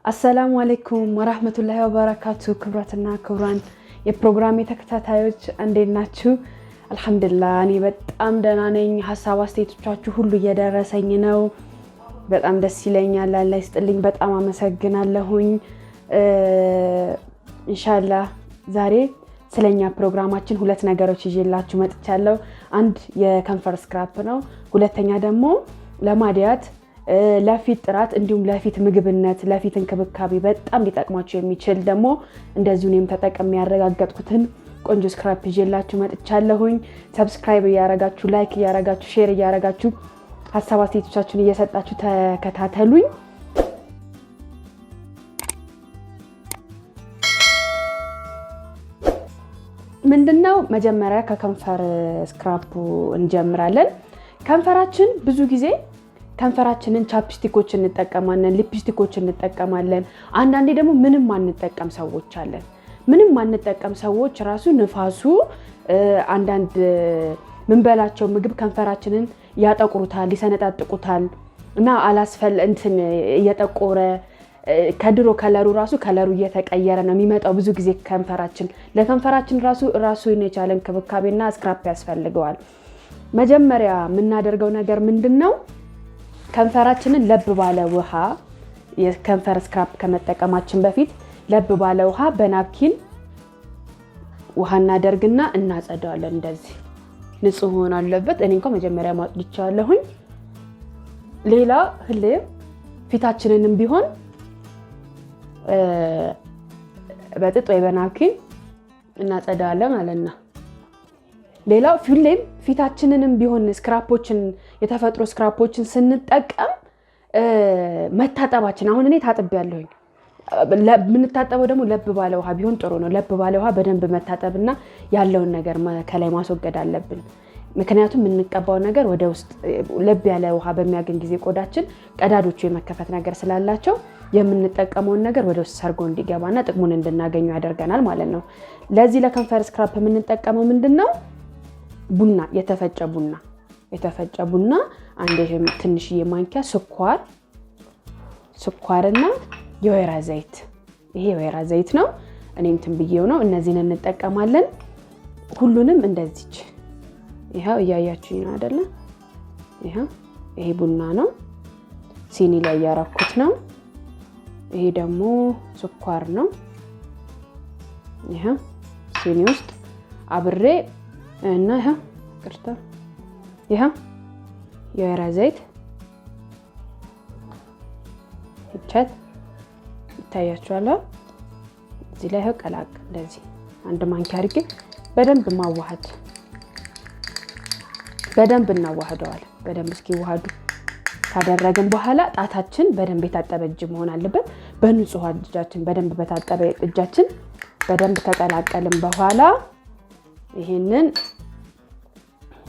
አሰላሙ አለይኩም ወራህመቱላሂ ወበረካቱ ክብራትና ክብራን የፕሮግራም ተከታታዮች እንዴት ናችሁ? አልহামዱሊላህ እኔ በጣም ደህና ነኝ። ሐሳብ አስተያየቶቻችሁ ሁሉ እየደረሰኝ ነው። በጣም ደስ ይለኛል። አላህ ይስጥልኝ። በጣም አመሰግናለሁኝ። ኢንሻአላህ ዛሬ ስለኛ ፕሮግራማችን ሁለት ነገሮች ይዤላችሁ መጥቻለሁ። አንድ የከንፈር እስክራፕ ነው። ሁለተኛ ደግሞ ለማዲያት ለፊት ጥራት እንዲሁም ለፊት ምግብነት ለፊት እንክብካቤ በጣም ሊጠቅማችሁ የሚችል ደግሞ እንደዚሁ እኔም ተጠቅሜ ያረጋገጥኩትን ቆንጆ እስክራፕ ይዤላችሁ መጥቻለሁኝ። ሰብስክራይብ ያረጋችሁ፣ ላይክ ያረጋችሁ፣ ሼር ያረጋችሁ ሐሳብ አስተያየቶቻችሁን እየሰጣችሁ ተከታተሉኝ። ምንድነው መጀመሪያ ከከንፈር እስክራፑ እንጀምራለን። ከንፈራችን ብዙ ጊዜ ከንፈራችንን ቻፕስቲኮች እንጠቀማለን፣ ሊፕስቲኮች እንጠቀማለን። አንዳንዴ ደግሞ ምንም አንጠቀም ሰዎች አለን። ምንም አንጠቀም ሰዎች ራሱ ንፋሱ አንዳንድ ምንበላቸው ምግብ ከንፈራችንን ያጠቁሩታል፣ ይሰነጣጥቁታል እና እንትን እየጠቆረ ከድሮ ከለሩ ራሱ ከለሩ እየተቀየረ ነው የሚመጣው። ብዙ ጊዜ ከንፈራችን ለከንፈራችን ራሱ የቻለ እንክብካቤና እስክራፕ ያስፈልገዋል። መጀመሪያ የምናደርገው ነገር ምንድነው? ከንፈራችንን ለብ ባለ ውሃ የከንፈር እስክራፕ ከመጠቀማችን በፊት ለብ ባለ ውሃ በናፕኪን ውሃ እናደርግና እናጸዳዋለን። እንደዚህ ንጹህ ሆኖ አለበት። እኔ እንኳን መጀመሪያ ማጽድቻለሁኝ። ሌላ ሁሌ ፊታችንንም ቢሆን በጥጥ ወይ በናፕኪን እናጸዳዋለን ማለት ነው። ሌላው ሁሌም ፊታችንንም ቢሆን ስክራፖችን የተፈጥሮ ስክራፖችን ስንጠቀም መታጠባችን አሁን እኔ ታጥቤያለሁኝ። ምንታጠበው ደግሞ ለብ ባለ ውሃ ቢሆን ጥሩ ነው። ለብ ባለ ውሃ በደንብ መታጠብና ያለውን ነገር ከላይ ማስወገድ አለብን። ምክንያቱም የምንቀባው ነገር ወደ ውስጥ ለብ ያለ ውሃ በሚያገኝ ጊዜ ቆዳችን ቀዳዶቹ የመከፈት ነገር ስላላቸው የምንጠቀመውን ነገር ወደ ውስጥ ሰርጎ እንዲገባና ጥቅሙን እንድናገኙ ያደርገናል ማለት ነው። ለዚህ ለከንፈር ስክራፕ የምንጠቀመው ምንድነው? ቡና፣ የተፈጨ ቡና አንድ ትንሽዬ ማንኪያ ስኳርና የወይራ ዘይት። ይሄ የወይራ ዘይት ነው። እኔም ትንብዬው ነው። እነዚህን እንጠቀማለን። ሁሉንም እንደዚች ይሄው እያያችሁኝ ነው አይደለ? ይሄ ቡና ነው። ሲኒ ላይ ያረኩት ነው። ይሄ ደግሞ ስኳር ነው። ይሄው ሲኒ ውስጥ አብሬ እና ይሄ የወይራ ዘይት ይቻት ይታያችኋል። እዚህ ላይ ቀላቅ እንደዚህ አንድ ማንኪያ አድርጌ በደንብ ማዋሃድ በደንብ እናዋህደዋለን። በደንብ እስኪዋሃዱ ካደረግን በኋላ ጣታችን በደንብ የታጠበ እጅ መሆን አለበት። በንጹህ እጃችን በደንብ በታጠበ እጃችን በደንብ ከቀላቀልን በኋላ ይሄንን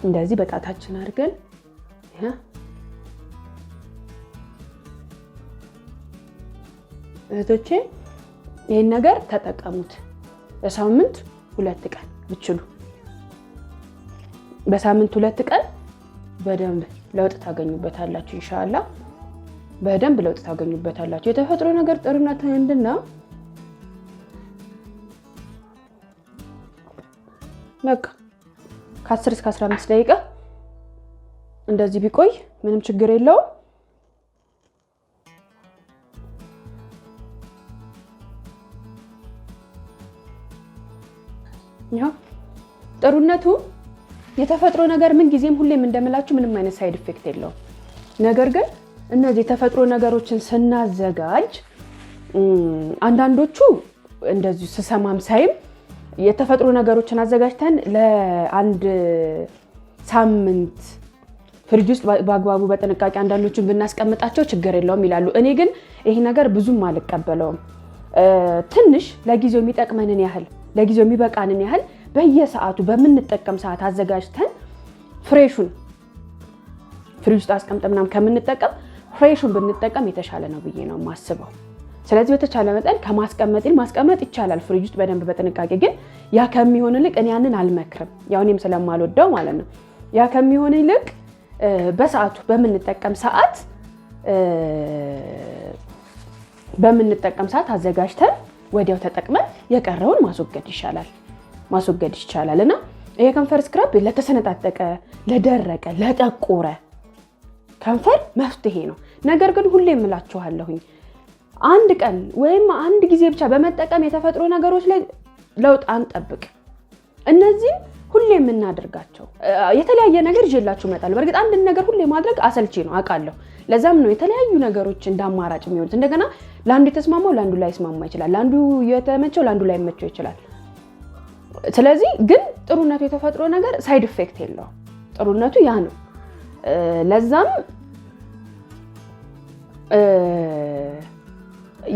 እንደዚህ በጣታችን አድርገን እህቶቼ ይሄን ነገር ተጠቀሙት። በሳምንት 2 ቀን ብቻሉ በሳምንት 2 ቀን በደንብ ለውጥ ታገኙበታላችሁ። ኢንሻአላህ በደንብ ለውጥ ታገኙበታላችሁ። የተፈጥሮ ነገር ጥሩነት ምንድነው? በቃ ከ10 እስከ 15 ደቂቃ እንደዚህ ቢቆይ ምንም ችግር የለውም። ያው ጥሩነቱ የተፈጥሮ ነገር ምን ጊዜም ሁሌም እንደምላችሁ ምንም አይነት ሳይድ ኢፌክት የለውም። ነገር ግን እነዚህ የተፈጥሮ ነገሮችን ስናዘጋጅ አንዳንዶቹ እንደዚህ ስሰማም ሳይም የተፈጥሮ ነገሮችን አዘጋጅተን ለአንድ ሳምንት ፍሪጅ ውስጥ በአግባቡ በጥንቃቄ አንዳንዶቹን ብናስቀምጣቸው ችግር የለውም ይላሉ። እኔ ግን ይሄ ነገር ብዙም አልቀበለውም። ትንሽ ለጊዜው የሚጠቅመንን ያህል ለጊዜው የሚበቃንን ያህል በየሰዓቱ በመንጠቀም ሰዓት አዘጋጅተን ፍሬሹን ፍሪጅ ውስጥ አስቀምጠን ከምንጠቀም ፍሬሹን ብንጠቀም የተሻለ ነው ብዬ ነው ማስበው። ስለዚህ በተቻለ መጠን ማስቀመጥ ይቻላል ፍሪጅ ውስጥ በደንብ በጥንቃቄ። ግን ያ ከሚሆን ይልቅ እኔ ያንን አልመክርም። ያው እኔም ስለማልወደው ማለት ነው። ያ ከሚሆን ይልቅ በሰዓቱ በመንጠቀም ሰዓት በምንጠቀም ሰዓት አዘጋጅተን ወዲያው ተጠቅመን የቀረውን ማስወገድ ይቻላልና ይሄ ከንፈር ስክራፕ ለተሰነጣጠቀ ለደረቀ ለጠቆረ ከንፈር መፍትሄ ነው። ነገር ግን ሁሌ እምላችኋለሁኝ አንድ ቀን ወይም አንድ ጊዜ ብቻ በመጠቀም የተፈጥሮ ነገሮች ላይ ለውጥ አንጠብቅ። እነዚህ ሁሌ የምናደርጋቸው የተለያየ ነገር ይዤላችሁ እመጣለሁ። በርግጥ አንድ ነገር ሁሌ ማድረግ አሰልቺ ነው አውቃለሁ። ለዛም ነው የተለያዩ ነገሮች እንዳማራጭ የሚሆኑት። እንደገና ለአንዱ የተስማማው ለአንዱ ላይ ስማማ ይችላል፣ ለአንዱ የተመቸው ለአንዱ ላይ መቸው ይችላል። ስለዚህ ግን ጥሩነቱ የተፈጥሮ ነገር ሳይድ ኢፌክት የለውም። ጥሩነቱ ያ ነው። ለዛም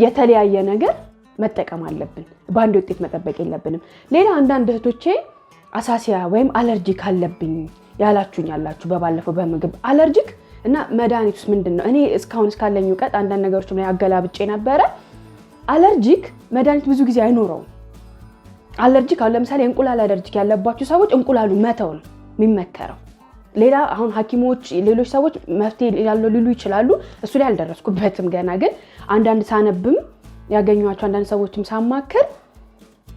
የተለያየ ነገር መጠቀም አለብን። በአንድ ውጤት መጠበቅ የለብንም። ሌላ አንዳንድ እህቶቼ አሳሲያ ወይም አለርጂክ አለብኝ ያላችሁ በባለፈው በምግብ አለርጂክ እና መድኃኒቱስ ምንድነው? እኔ እስካሁን እስካለኝ እውቀት አንዳንድ ነገሮች ላይ አገላብጬ ነበረ። አለርጂክ መድኃኒት ብዙ ጊዜ አይኖረውም። አለርጂክ አሁን ለምሳሌ እንቁላል አለርጂክ ያለባችሁ ሰዎች እንቁላሉ መተው ነው የሚመከረው። ሌላ አሁን ሐኪሞች ሌሎች ሰዎች መፍትሄ ያለው ሊሉ ይችላሉ። እሱ ላይ አልደረስኩበትም ገና። ግን አንዳንድ ሳነብም ያገኘኋቸው አንዳንድ ሰዎችም ሳማከር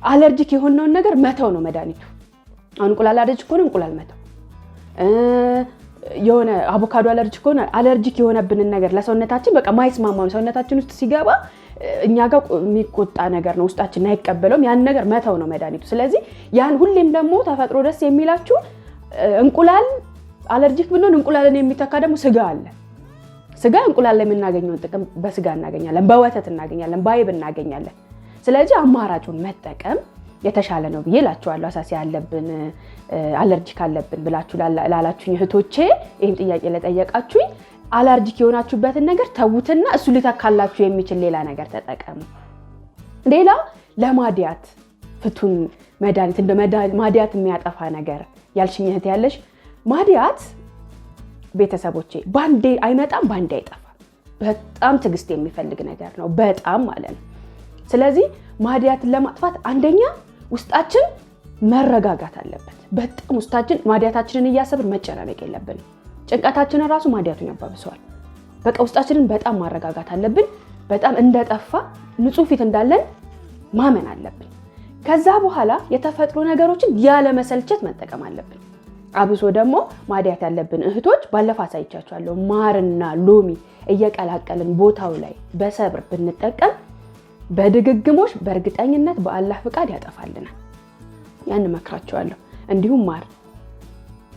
አለርጂክ የሆነውን ነገር መተው ነው መድኃኒቱ። አሁን እንቁላል አለርጂክ ከሆነ እንቁላል መተው፣ የሆነ አቮካዶ አለርጂክ ከሆነ አለርጂክ የሆነብንን ነገር ለሰውነታችን በቃ ማይስማማው ሰውነታችን ውስጥ ሲገባ እኛ ጋር የሚቆጣ ነገር ነው፣ ውስጣችን አይቀበለውም። ያን ነገር መተው ነው መድኃኒቱ። ስለዚህ ያን ሁሌም ደግሞ ተፈጥሮ ደስ የሚላችሁ እንቁላል አለርጂክ ብንሆን እንቁላልን የሚተካ ደግሞ ስጋ አለ። ስጋ እንቁላል ላይ የምናገኘውን ጥቅም በስጋ እናገኛለን፣ በወተት እናገኛለን፣ በአይብ እናገኛለን። ስለዚህ አማራጩን መጠቀም የተሻለ ነው ብዬ እላችኋለሁ። አሳሲ ያለብን አለርጂክ አለብን ብላችሁ ላላችሁኝ እህቶቼ ይሄን ጥያቄ ለጠየቃችሁኝ አለርጂክ የሆናችሁበትን ነገር ተውትና እሱ ሊተካላችሁ የሚችል ሌላ ነገር ተጠቀሙ። ሌላ ለማዲያት ፍቱን መድኃኒት እንደ ማዲያት የሚያጠፋ ነገር ያልሽኝ እህት ያለሽ ማዲያት ቤተሰቦቼ ባንዴ አይመጣም፣ ባንዴ አይጠፋም። በጣም ትዕግስት የሚፈልግ ነገር ነው፣ በጣም ማለት ነው። ስለዚህ ማዲያትን ለማጥፋት አንደኛ ውስጣችን መረጋጋት አለበት። በጣም ውስጣችን ማዲያታችንን እያሰብን መጨናነቅ የለብንም። ጭንቀታችንን ራሱ ማዲያቱን ያባብሰዋል። በቃ ውስጣችንን በጣም ማረጋጋት አለብን። በጣም እንደጠፋ ንጹህ ፊት እንዳለን ማመን አለብን። ከዛ በኋላ የተፈጥሮ ነገሮችን ያለ መሰልቸት መጠቀም አለብን። አብሶ ደግሞ ማዲያት ያለብን እህቶች ባለፈ አሳይቻችኋለሁ። ማርና ሎሚ እየቀላቀልን ቦታው ላይ በሰብር ብንጠቀም በድግግሞሽ በእርግጠኝነት በአላህ ፍቃድ ያጠፋልናል። ያን መክራችኋለሁ። እንዲሁም ማር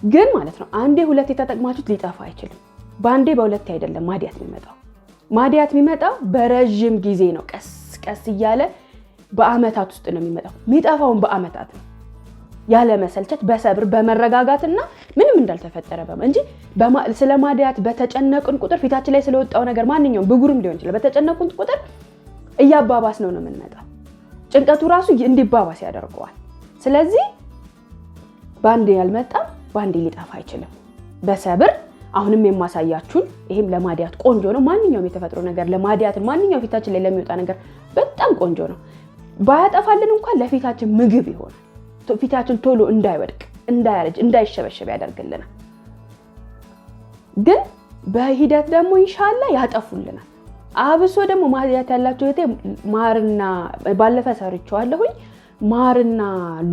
ግን ማለት ነው አንዴ ሁለቴ ተጠቅማችሁት ሊጠፋ አይችልም። በአንዴ በሁለቴ አይደለም ማዲያት የሚመጣው። ማዲያት የሚመጣው በረጅም ጊዜ ነው። ቀስ ቀስ እያለ በአመታት ውስጥ ነው የሚመጣው። የሚጠፋውን በአመታት ነው። ያለ መሰልቸት በሰብር በመረጋጋትና ምንም እንዳልተፈጠረ እንጂ ስለ ማዲያት በተጨነቅን ቁጥር ፊታችን ላይ ስለወጣው ነገር ማንኛውም ብጉርም ሊሆን ይችላል በተጨነቅን ቁጥር እያባባስ ነው የምንመጣው። ጭንቀቱ ራሱ እንዲባባስ ያደርገዋል። ስለዚህ ባንዴ ያልመጣም ባንዴ ሊጠፋ አይችልም። በሰብር አሁንም የማሳያችሁን ይሄም ለማዲያት ቆንጆ ነው። ማንኛውም የተፈጥሮ ነገር ለማዲያት ማንኛውም ፊታችን ላይ ለሚወጣ ነገር በጣም ቆንጆ ነው። ባያጠፋልን እንኳን ለፊታችን ምግብ ይሆናል። ፊታችን ቶሎ እንዳይወድቅ፣ እንዳያረጅ፣ እንዳይሸበሸብ ያደርግልናል። ግን በሂደት ደግሞ ኢንሻአላህ ያጠፉልናል። አብሶ ደግሞ ማዲያት ያላችሁ እህቴ ማርና ባለፈ ሰርቻለሁኝ ማርና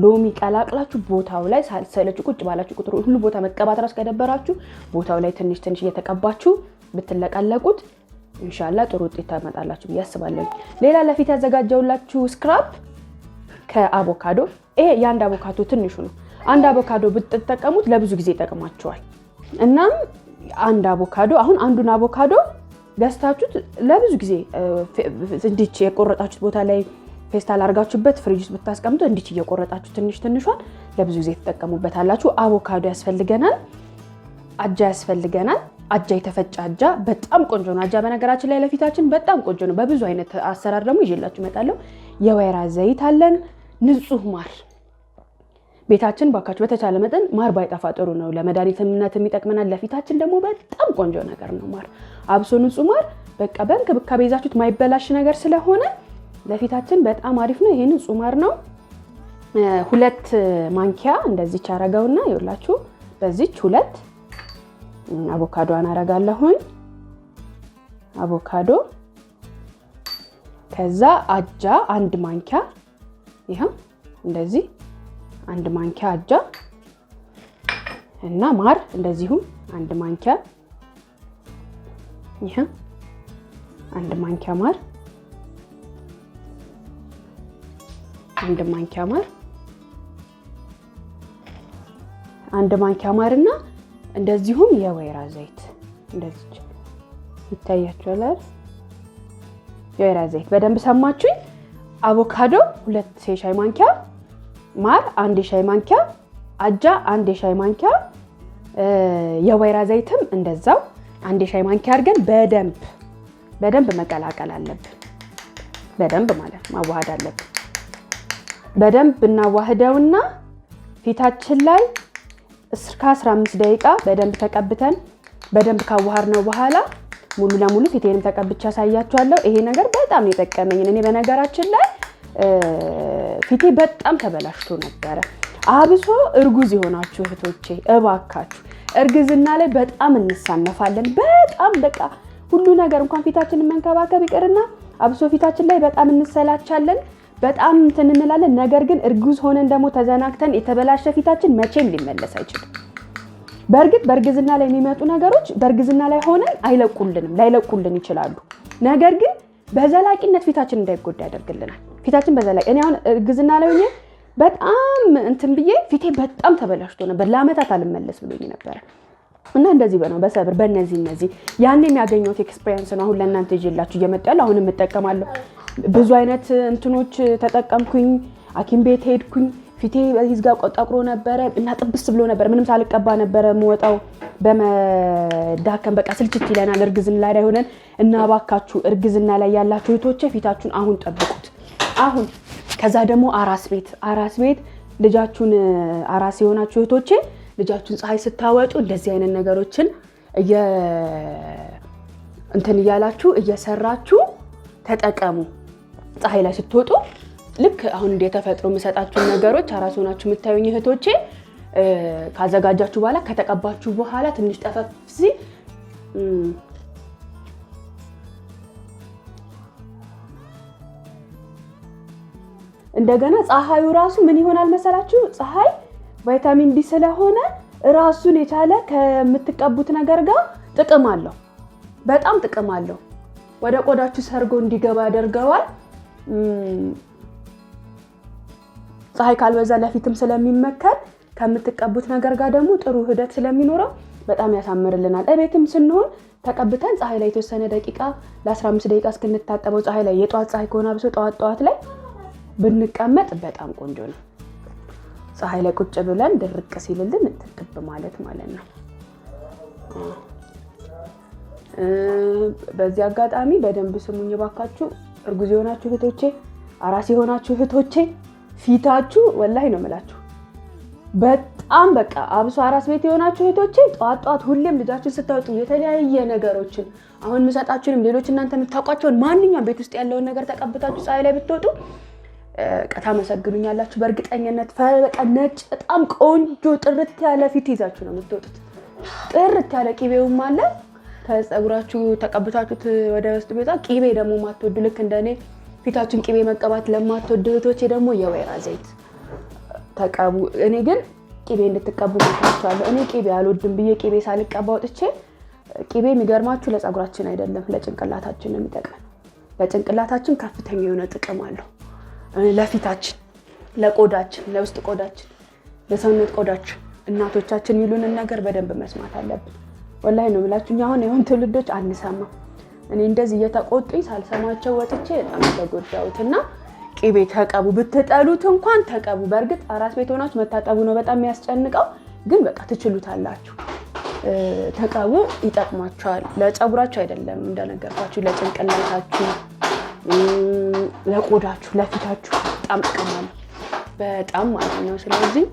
ሎሚ ቀላቅላችሁ ቦታው ላይ ሳልሰለቹ ቁጭ ባላችሁ ቁጥር ሁሉ ቦታ መቀባት ራስ ከደበራችሁ ቦታው ላይ ትንሽ ትንሽ እየተቀባችሁ ብትለቀለቁት ኢንሻአላህ ጥሩ ውጤት ታመጣላችሁ ብዬ አስባለሁ። ሌላ ለፊት ያዘጋጀውላችሁ እስክራፕ ከአቮካዶ፣ ይሄ የአንድ አቮካዶ ትንሹ ነው። አንድ አቮካዶ ብትጠቀሙት ለብዙ ጊዜ ይጠቅማችኋል። እናም አንድ አቮካዶ አሁን አንዱን አቮካዶ ገዝታችሁት ለብዙ ጊዜ እንዲች የቆረጣችሁት ቦታ ላይ ፌስታል አርጋችሁበት ፍሪጅ ውስጥ ብታስቀምጡ እንዲች እየቆረጣችሁ ትንሽ ትንሿን ለብዙ ጊዜ ተጠቀሙበታላችሁ። አቮካዶ ያስፈልገናል፣ አጃ ያስፈልገናል። አጃ የተፈጨ አጃ በጣም ቆንጆ ነው። አጃ በነገራችን ላይ ለፊታችን በጣም ቆንጆ ነው። በብዙ አይነት አሰራር ደግሞ ይዤላችሁ እመጣለሁ። የወይራ ዘይት አለን፣ ንጹህ ማር ቤታችን ባካችሁ በተቻለ መጠን ማር ባይጠፋ ጥሩ ነው። ለመድኃኒትነት የሚጠቅመናል፣ ለፊታችን ደግሞ በጣም ቆንጆ ነገር ነው ማር። አብሶ ንጹህ ማር በቃ በእንክብካቤ ይዛችሁት ማይበላሽ ነገር ስለሆነ ለፊታችን በጣም አሪፍ ነው። ይሄን ንጹህ ማር ነው። 2 ማንኪያ እንደዚህ አረጋውና ይኸውላችሁ በዚች 2 አቮካዶ አናረጋለሁኝ። አቮካዶ ከዛ አጃ 1 ማንኪያ ይሄው እንደዚህ 1 ማንኪያ አጃ እና ማር እንደዚሁ 1 ማንኪያ ይሄው 1 ማንኪያ ማር 1 ማንኪያ ማር 1 ማንኪያ ማርና እንደዚሁም የወይራ ዘይት እንደዚህ ይታያችኋል አይደል? የወይራ ዘይት በደንብ ሰማችሁኝ። አቮካዶ 2 የሻይ ማንኪያ፣ ማር 1 የሻይ ማንኪያ፣ አጃ 1 የሻይ ማንኪያ፣ የወይራ ዘይትም እንደዛው 1 የሻይ ማንኪያ አድርገን በደንብ መቀላቀል አለብን። በደንብ ማለት ማዋሃድ አለብን። በደንብ እናዋህደውና ፊታችን ላይ እስከ 15 ደቂቃ በደንብ ተቀብተን በደንብ ካዋሃድነው በኋላ ሙሉ ለሙሉ ፊቴንም ተቀብቻ ሳያችኋለሁ። ይሄ ነገር በጣም የጠቀመኝ እኔ በነገራችን ላይ ፊቴ በጣም ተበላሽቶ ነበር። አብሶ እርጉዝ የሆናችሁ እህቶቼ እባካችሁ እርግዝና ላይ በጣም እንሳነፋለን። በጣም በቃ ሁሉ ነገር እንኳን ፊታችንን መንከባከብ ይቀርና አብሶ ፊታችን ላይ በጣም እንሰላቻለን፣ በጣም እንትን እንላለን። ነገር ግን እርጉዝ ሆነን ደግሞ ተዘናግተን የተበላሸ ፊታችን መቼም ሊመለስ አይችልም። በእርግጥ በእርግዝና ላይ የሚመጡ ነገሮች በእርግዝና ላይ ሆነን ላይለቁልን ይችላሉ። ነገር ግን በዘላቂነት ፊታችን እንዳይጎዳ ያደርግልናል። ፊታችን በዘላቂ እኔ አሁን እርግዝና ላይ ሆኜ በጣም እንትን ብዬ ፊቴ በጣም ተበላሽቶ ነበር። ለአመታት አልመለስ ብሎኝ ነበር እና እንደዚህ በሰብር በእነዚህ ያኔ የሚያገኘው ኤክስፒሪየንስ ነው አሁን ለእናንተ ይዤላችሁ እየመጣለሁ። አሁንም እጠቀማለሁ። ብዙ አይነት እንትኖች ተጠቀምኩኝ። ሐኪም ቤት ሄድኩኝ። ፊቴ በዚህ ጋር ቆጣቅሮ ነበር እና ጥብስ ብሎ ነበር። ምንም ሳልቀባ ነበር የምወጣው በመዳከም በቃ ስልችት ይለናል እርግዝና ላይ ሆነን እና ባካችሁ እርግዝና ላይ ያላችሁ እህቶቼ ፊታችሁን አሁን ጠብቁት። አሁን ከዛ ደግሞ አራስ ቤት ልጃችሁን አራስ የሆናችሁ እህቶቼ ልጃችሁን ፀሐይ ስታወጡ እንደዚህ አይነት ነገሮችን እንትን እያላችሁ እየሰራችሁ ተጠቀሙ። ፀሐይ ላይ ስትወጡ ልክ አሁን እንደተፈጥሮ የምሰጣችሁ ነገሮች አራስ ሆናችሁ የምታዩኝ እህቶቼ ካዘጋጃችሁ በኋላ ከተቀባችሁ በኋላ ትንሽ ጠፈፍ ሲል እንደገና ፀሐዩ ራሱ ምን ይሆናል መሰላችሁ? ፀሐይ ቫይታሚን ዲ ስለሆነ ራሱን የቻለ ከምትቀቡት ነገር ጋር ጥቅም አለው። በጣም ጥቅም አለው። ወደ ቆዳችሁ ሰርጎ እንዲገባ ያደርገዋል። ፀሐይ ካልበዛ ለፊትም ስለሚመከር ከምትቀቡት ነገር ጋር ደግሞ ጥሩ ሂደት ስለሚኖረው በጣም ያሳምርልናል። እቤትም ስንሆን ተቀብተን ፀሐይ ላይ የተወሰነ ደቂቃ ለ15 ደቂቃ እስክንታጠበው ፀሐይ ላይ የጧት ፀሐይ ከሆነ አብሶ ጧት ላይ ብንቀመጥ በጣም ቆንጆ ነው። ፀሐይ ላይ ቁጭ ብለን ድርቅ ሲልልን ትጥብ ማለት ነው። በዚህ አጋጣሚ በደንብ ስሙኝ ባካችሁ እርጉዝ የሆናችሁ እህቶቼ፣ አራስ የሆናችሁ እህቶቼ ፊታችሁ ወላሂ ነው የምላችሁ በጣም በቃ አብሶ አራስ ቤት የሆናችሁ እህቶቼ ጧት ሁሌም ልጃችሁን ስታወጡ የተለያየ ነገሮችን አሁን ምሰጣችሁንም ሌሎች እናንተ የምታውቋቸውን ማንኛውም ቤት ውስጥ ያለውን ነገር ተቀብታችሁ ፀሐይ ላይ ብትወጡ ታመሰግኑኛላችሁ በእርግጠኝነት። በቃ ነጭ በጣም ቆንጆ ጥርት ያለ ፊት ይዛችሁ ነው የምትወጡት። ጥርት ያለ ቂቤውም አለ ተፀጉራችሁ ተቀብታችሁት ወደ ውስጥ ቤታ ቂቤ ደግሞ ማትወዱ ልክ እንደኔ ፊታችሁን ቂቤ መቀባት ለማትወዱ እህቶቼ ደግሞ የወይራ ዘይት ተቀቡ። እኔ ግን ቂቤ እንድትቀቡ መክራችኋለሁ። እኔ ቂቤ አልወድም ብዬ ቂቤ ሳልቀባ ወጥቼ ቂቤ የሚገርማችሁ ለፀጉራችን አይደለም ለጭንቅላታችን ነው የሚጠቅመን። ለጭንቅላታችን ከፍተኛ የሆነ ጥቅም አለው። ለፊታችን፣ ለቆዳችን፣ ለውስጥ ቆዳችን፣ ለሰውነት ቆዳችን እናቶቻችን የሚሉንን ነገር በደንብ መስማት አለብን። ወላሂ ነው የምላችሁ። አሁን ትውልዶች አንሰማም። እኔ እንደዚህ እየተቆጡኝ ሳልሰማቸው ወጥቼ በጣም ተጎዳሁትና ቂቤ ተቀቡ። ብትጠሉት እንኳን ተቀቡ። በእርግጥ አራስ ቤት ሆናችሁ መታጠቡ ነው በጣም የሚያስጨንቀው፣ ግን በቃ ትችሉታላችሁ። ተቀቡ፣ ይጠቅማችኋል። ለፀጉራችሁ አይደለም እንደነገርኳችሁ፣ ለጭንቅላታችሁ፣ ለቆዳችሁ፣ ለፊታችሁ በጣም ጥቅም አለው። በጣም ማለት ነው። ስለዚህ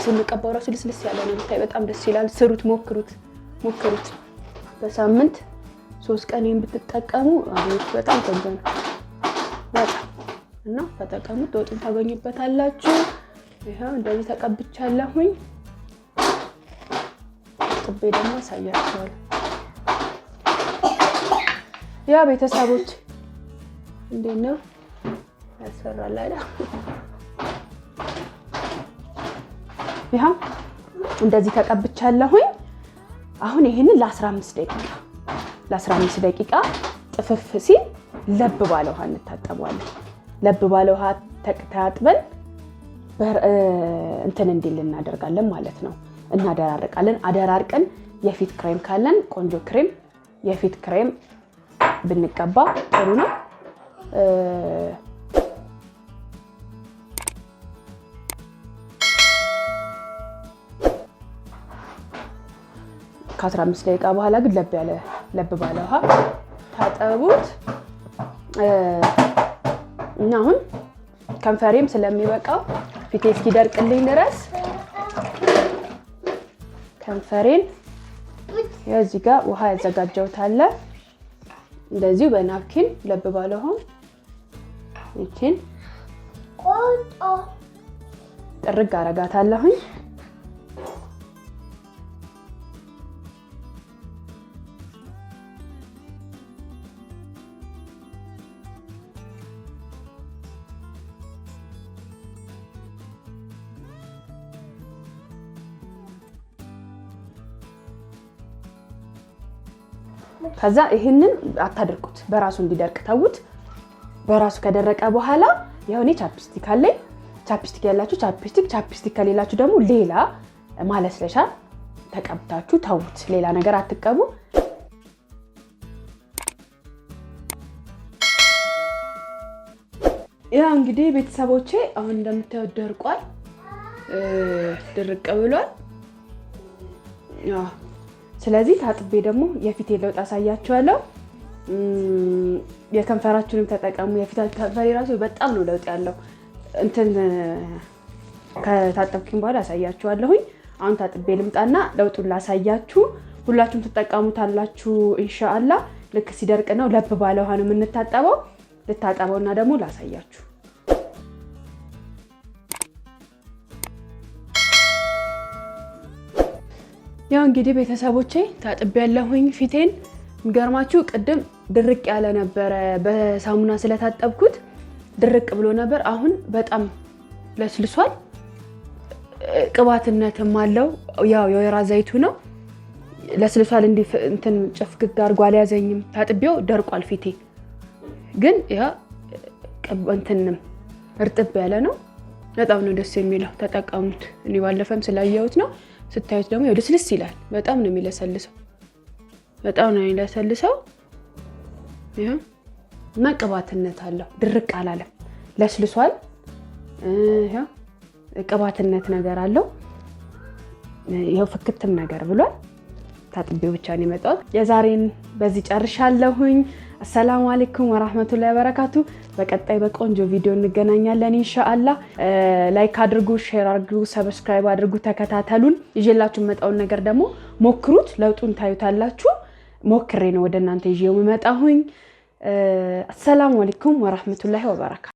ስንቀባው ራሱ ልስልስ ያለ ነው ብታይ በጣም ደስ ይላል። ስሩት፣ ሞክሩት። በሳምንት 3 ቀን ብትጠቀሙ አሁን በጣም ቆንጆ ነው። በጣም እና ተጠቀሙት፣ ወጡን ታገኙበታላችሁ። ይሄው እንደዚህ ተቀብቻለሁኝ። ጥቤ ደግሞ አሳያችኋለሁ። ያ ቤተሰቦች እንዴት ነው ያሰራል አይደል? ይሄው እንደዚህ ተቀብቻለሁኝ። አሁን ይሄንን ለ15 ደቂቃ ጥፍፍ ሲል ለብ ባለ ውሃ እንታጠበዋለን። ለብ ባለ ውሃ ታጥበን እንትን እንዲል እናደርጋለን ማለት ነው። እናደራርቃለን። አደራርቀን የፊት ክሬም ካለን ቆንጆ ክሬም የፊት ክሬም ብንቀባ ጥሩ ነው። ከ15 ደቂቃ በኋላ ግን ለብ ባለ ውሃ ታጠቡት እና አሁን ከንፈሬም ስለሚበቃው ፊቴ እስኪደርቅልኝ ድረስ ከንፈሬን እዚህ ጋር ውሃ ያዘጋጀሁት አለ። እንደዚሁ በናፕኪን ለብ ባለ ውሃ እቺን ጥርግ አረጋታለሁኝ። ከዛ ይሄንን አታድርቁት፣ በራሱ እንዲደርቅ ተውት። በራሱ ከደረቀ በኋላ የሆነ ቻፕስቲክ አለኝ። ቻፕስቲክ ያላችሁ ቻፕስቲክ ከሌላችሁ ደግሞ ሌላ ማለስለሻ ተቀብታችሁ ተውት። ሌላ ነገር አትቀቡ። ያ እንግዲህ ቤተሰቦቼ አሁን እንደምታዩት ደርቋል፣ ድርቅ ብሏል። ስለዚህ ታጥቤ ደግሞ የፊቴ ለውጥ አሳያችኋለሁ። የከንፈራችሁንም ተጠቀሙ። የፊታችሁ ከንፈሬ ራሱ በጣም ነው ለውጥ ያለው። እንትን ከታጠብኩኝ በኋላ አሳያችኋለሁኝ። አሁን ታጥቤ ልምጣና ለውጡን ላሳያችሁ። ሁላችሁም ትጠቀሙታላችሁ ኢንሻአላህ። ልክ ሲደርቅ ነው ለብ ባለ ውሃ ነው የምንታጠበው። ልታጠበውና ደግሞ ላሳያችሁ። ያው እንግዲህ ቤተሰቦቼ ታጥቤ ያለሁኝ ፊቴን። የሚገርማችሁ ቅድም ድርቅ ያለ ነበረ፣ በሳሙና ስለታጠብኩት ድርቅ ብሎ ነበር። አሁን በጣም ለስልሷል፣ ቅባትነትም አለው። ያው የወይራ ዘይቱ ነው፣ ለስልሷል። እንትን ጭፍግግ አድርጎ አልያዘኝም። ታጥቤው ደርቋል ፊቴ። ግን ያ እንትንም እርጥብ ያለ ነው። በጣም ነው ደስ የሚለው። ተጠቀሙት። እኔ ባለፈም ስላየሁት ነው። ስታዩት ደግሞ ያው ልስልስ ይላል። በጣም ነው የሚለሰልሰው። ይሄ እና ቅባትነት አለው። ድርቅ አላለም፣ ለስልሷል። ይሄ ቅባትነት ነገር አለው። ይሄው ፍክትም ነገር ብሏል። ታጥቤው ብቻ ነው የመጣው። የዛሬን በዚህ ጨርሻለሁኝ። አሰላሙ አለይኩም ወራህመቱላሂ ወበረካቱ። በቀጣይ በቆንጆ ቪዲዮ እንገናኛለን ኢንሻአላህ። ላይክ አድርጉ፣ ሼር አድርጉ፣ ሰብስክራይብ አድርጉ፣ ተከታተሉን። ይዤላችሁ መጣውን ነገር ደግሞ ሞክሩት፣ ለውጡን ታዩታላችሁ። ሞክሬ ነው ወደ እናንተ ይዤው የምመጣሁኝ። አሰላሙ አለይኩም ወራህመቱላሂ ወበረካቱ።